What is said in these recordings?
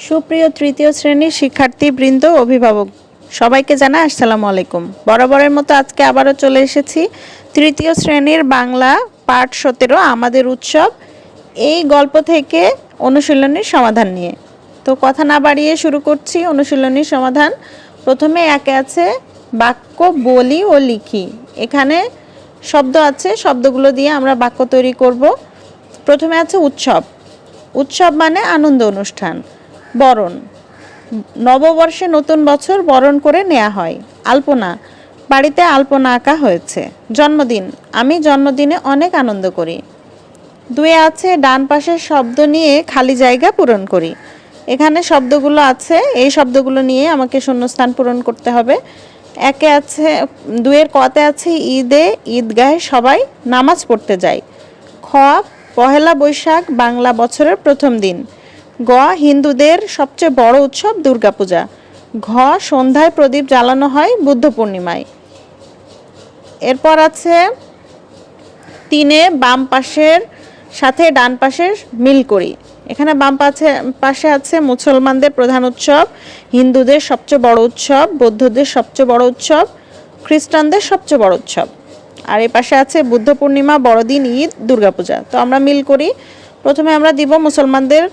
সুপ্রিয় তৃতীয় শ্রেণীর শিক্ষার্থীবৃন্দ, অভিভাবক সবাইকে জানাই আসসালামু আলাইকুম। বরাবরের মতো আজকে আবারও চলে এসেছি তৃতীয় শ্রেণীর বাংলা পাঠ 17 আমাদের উৎসব এই গল্প থেকে অনুশীলনীর সমাধান নিয়ে। তো কথা না বাড়িয়ে শুরু করছি অনুশীলনীর সমাধান। প্রথমে একে আছে বাক্য বলি ও লিখি। এখানে শব্দ আছে, শব্দগুলো দিয়ে আমরা বাক্য তৈরি করব। প্রথমে আছে উৎসব। উৎসব মানে আনন্দ অনুষ্ঠান। বরণ, নববর্ষে নতুন বছর বরণ করে নেওয়া হয়। আলপনা, বাড়িতে আলপনা আঁকা হয়েছে। জন্মদিন, আমি জন্মদিনে অনেক আনন্দ করি। দুয়ে আছে ডান পাশের শব্দ নিয়ে খালি জায়গা পূরণ করি। এখানে শব্দগুলো আছে, এই শব্দগুলো নিয়ে আমাকে শূন্যস্থান পূরণ করতে হবে। একে আছে দুয়ের কতে আছে ঈদে ঈদগাহে সবাই নামাজ পড়তে যায়। খ পহেলা বৈশাখ বাংলা বছরের প্রথম দিন। গ হিন্দুদের সবচেয়ে বড় উৎসব দুর্গাপূজা। ঘ সন্ধ্যায় প্রদীপ জ্বালানো হয় বুদ্ধ পূর্ণিমায়। এরপর আছে তিনে বাম পাশের সাথে ডান পাশের মিল করি। এখানে বাম পাশে আছে মুসলমানদের প্রধান উৎসব, হিন্দুদের সবচেয়ে বড় উৎসব, বৌদ্ধদের সবচেয়ে বড় উৎসব, খ্রিস্টানদের সবচেয়ে বড় উৎসব। আর এই পাশে আছে বুদ্ধ পূর্ণিমা, বড়দিন, ঈদ, দুর্গাপূজা। তো আমরা মিল করি। প্রথমে আমরা দিব মুসলমানদের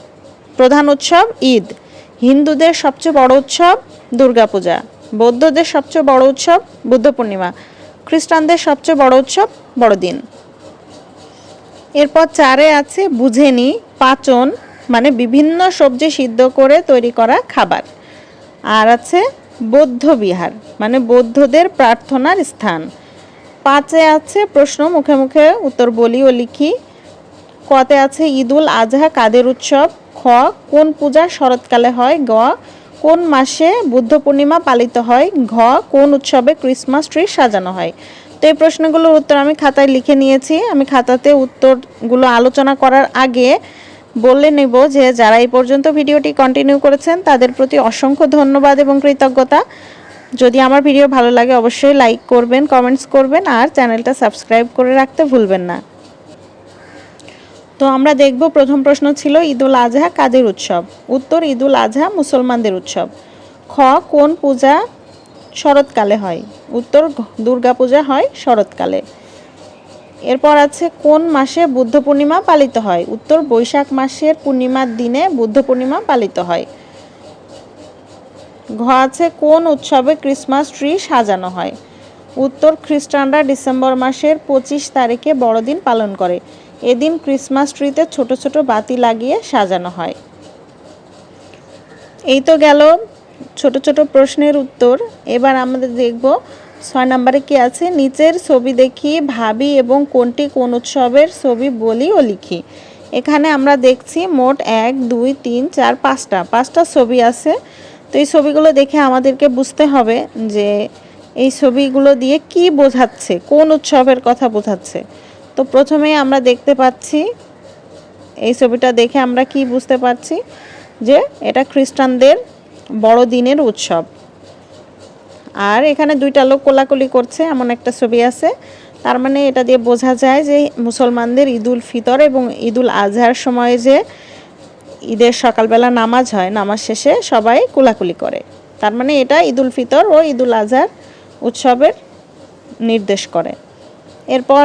প্রধান উৎসব ঈদ, হিন্দুদের সবচেয়ে বড় উৎসব দুর্গাপূজা, বৌদ্ধদের সবচেয়ে বড় উৎসব বুদ্ধ পূর্ণিমা, খ্রিস্টানদের সবচেয়ে বড় উৎসব বড়দিন। এরপর চারে আছে বুঝেনি, পাচন মানে বিভিন্ন সবজি সিদ্ধ করে তৈরি করা খাবার। আর আছে বৌদ্ধ বিহার মানে বৌদ্ধদের প্রার্থনার স্থান। পাঁচে আছে প্রশ্ন, মুখে মুখে উত্তর বলি ও লিখি। কতে আছে ঈদুল আজহা কাদের উৎসব। খ কোন পূজা শরৎকালে হয়। গ কোন মাসে বুদ্ধ পূর্ণিমা পালিত হয়। ঘ কোন উৎসবে ক্রিসমাস ট্রি সাজানো হয়। তো এই প্রশ্নগুলোর উত্তর আমি খাতায় লিখে নিয়েছি। আমি খাতাতে উত্তরগুলো আলোচনা করার আগে বলে নেব যে যারা এই পর্যন্ত ভিডিওটি কন্টিনিউ করেছেন তাদের প্রতি অসংখ্য ধন্যবাদ এবং কৃতজ্ঞতা। যদি আমার ভিডিও ভালো লাগে অবশ্যই লাইক করবেন, কমেন্টস করবেন আর চ্যানেলটা সাবস্ক্রাইব করে রাখতে ভুলবেন না। তো আমরা দেখব প্রথম প্রশ্ন ছিল ঈদুল আজহা কাদের উৎসব। উত্তর ঈদুল আজহা মুসলমানদের উৎসব। খ কোন পূজা শরৎকালে হয়। উত্তর দুর্গাপূজা হয় শরৎকালে। এরপর আছে কোন মাসে বুদ্ধ পূর্ণিমা পালিত হয়। উত্তর বৈশাখ মাসের পূর্ণিমার দিনে বুদ্ধ পূর্ণিমা পালিত হয়। ঘ আছে কোন উৎসবে ক্রিসমাস ট্রি সাজানো হয়। উত্তর খ্রিস্টানরা ডিসেম্বর মাসের 25 তারিখে বড়দিন পালন করে। এদিন ক্রিসমাস ট্রিতে ছোট ছোট বাতি লাগিয়ে সাজানো হয়। এই তো গেল ছোট ছোট প্রশ্নের উত্তর। এবার আমাদের দেখব 6 নম্বরে কি আছে। নিচের ছবি দেখি ভাবি এবং কোনটি কোন উৎসবের ছবি বলি ও লিখি। এখানে আমরা দেখছি মোট 1 2 3 4 5টা ছবি আছে। তো এই ছবিগুলো দেখে আমাদেরকে বুঝতে হবে যে এই ছবিগুলো দিয়ে কি বোঝাচ্ছে, কোন উৎসবের কথা বোঝাচ্ছে। তো প্রথমেই আমরা দেখতে পাচ্ছি, এই ছবিটা দেখে আমরা কি বুঝতে পারছি যে এটা খ্রিস্টানদের বড়দিনের উৎসব। আর এখানে দুইটা লোক কোলাকুলি করছে এমন একটা ছবি আছে। তার মানে এটা দিয়ে বোঝা যায় যে মুসলমানদের ঈদুল ফিতর এবং ঈদুল আজহার সময়ে যে ঈদের সকালবেলা নামাজ হয়, নামাজ শেষে সবাই কোলাকুলি করে। তার মানে এটা ঈদুল ফিতর ও ঈদুল আজহার উৎসবের নির্দেশ করে। এরপর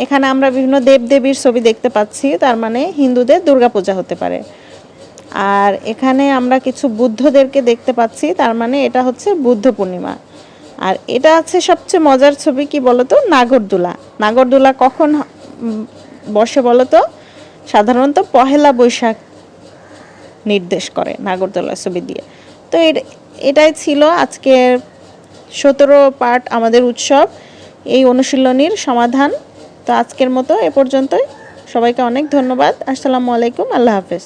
এখানে আমরা বিভিন্ন দেবদেবীর ছবি দেখতে পাচ্ছি, তার মানে হিন্দুদের দুর্গাপূজা হতে পারে। আর এখানে আমরা কিছু বুদ্ধদেরকে দেখতে পাচ্ছি, তার মানে এটা হচ্ছে বুদ্ধ পূর্ণিমা। আর এটা আছে সবচেয়ে মজার ছবি, কি বলতো, নাগরদোলা। নাগরদোলা কখন বসে বলতো? সাধারণত পহেলা বৈশাখ নির্দেশ করে নাগরদোলা ছবি দিয়ে। তো এটাই ছিল আজকের 17 পার্ট আমাদের উৎসব এই অনুশীলনীর সমাধান। তো আজকের মতো এ পর্যন্তই। সবাইকে অনেক ধন্যবাদ। আসসালামু আলাইকুম, আল্লাহ হাফেজ।